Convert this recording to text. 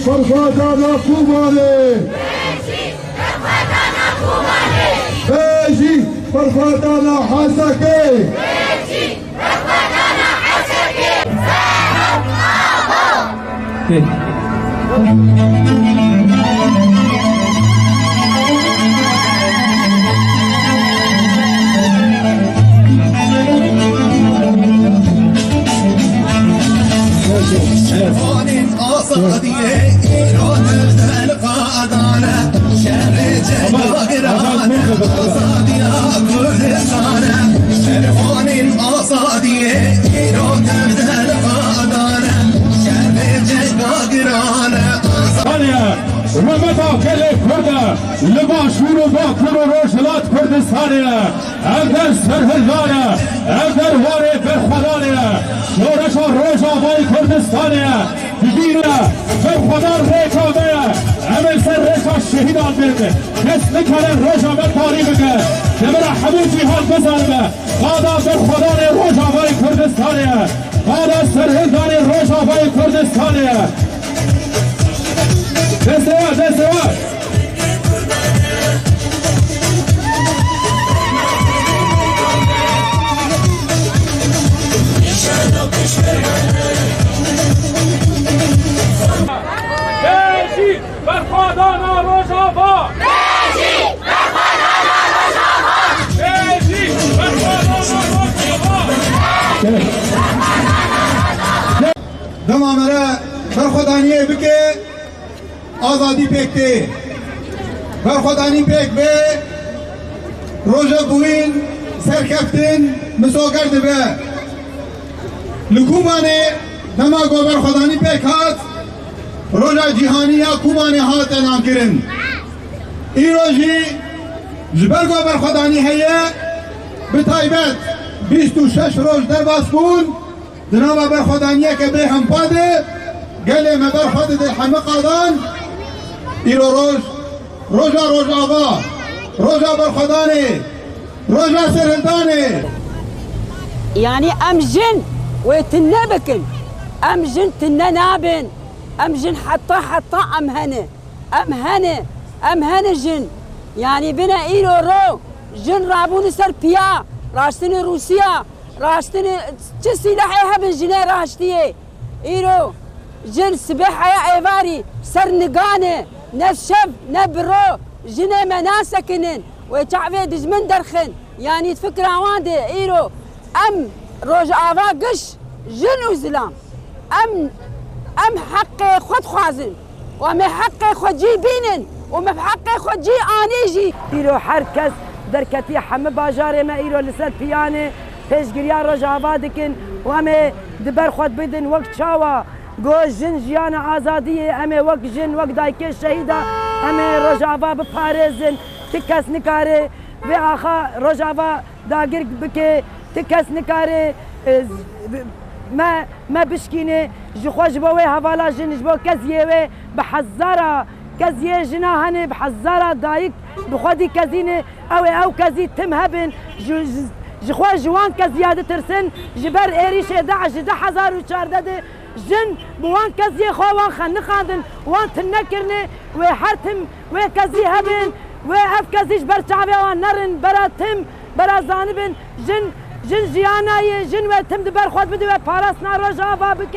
فرفادانا كوماني بيجي فرفادانا حسكي ومتى كل كرده لباشور و باکور و روشلات کردستانه اندر سرهلدانه اندر واره برخدانه شورش و روش آبای کردستانه ببینه برخدان ریکامه امل سر ریکا شهیدان برده کس نکنه روش آبای تاری بگه نمره همون جیهان بزنه قادا برخدان روش آبای کردستانه قادا سرهلدان روش آبای کردستانه دستوار دستوار بيجي برخدانا روجافا بيجي برخدانا روجافا بيجي برخدانا روجافا دمامره برخدانیه بکه آزادی پکته برخدانی پک به روژه بوین سرکفتین مساگرد به لکومانه نما گو برخدانی پک هات روژه جیهانی یا کومانه هات انام کرن ای روژی جبر گو برخدانی هیه به تایبت 26 روز در باز کن دنما برخدانیه که به هم پاده گله مبرخد دل همه قادان ایرو روژا آبا روژا برخدانه روژا سرهلدانه يعني ام جن ويتنبكن ام جن تننابن ام جن حتى ام هنه جن يعني بنا ايرو رو جن رابون سر بيا راستن روسيا راستن چه سلاحي هبن جنه راشتيه ايرو جن سباحة يا ايواري سر نقانه نشف نبرو جنة مناسكنن ويتعفي دجمن درخن يعني تفكر عواده ايرو ام روج آفا قش جن وزلام ام حقي خود خوازن وما حقي خود جي بينن وما حقي خود جي آنيجي ايرو حركز دركتي حم باجاري ما ايرو لسد بيانه هش قريان روج آفا دكن وما دبر خود بدن وقت شاوا گوش جن جیان آزادی امی وقت جن وقت دایک شهیدا امی روجاوا بپارزن تکس نکاره و آخا روجاوا داگر بکه تکس نکاره ما بشکینه جخوش بوی حوالا جن جبو کزیه و بحزارا کزیه جنا هنه بحزارا دایک بخودی کزینه او کزی تم هبن جخوا جوان کزیاده ترسن جبر ایریش 11,014 جن بوان كزي خوان خنقاندن وان تنكرني وحرتم وكزي هبن وهف كزيش برشعبي وان نرن براتم برازانبن جن جيانا جن وتم دبر خود بدو باراسنا روجا بابك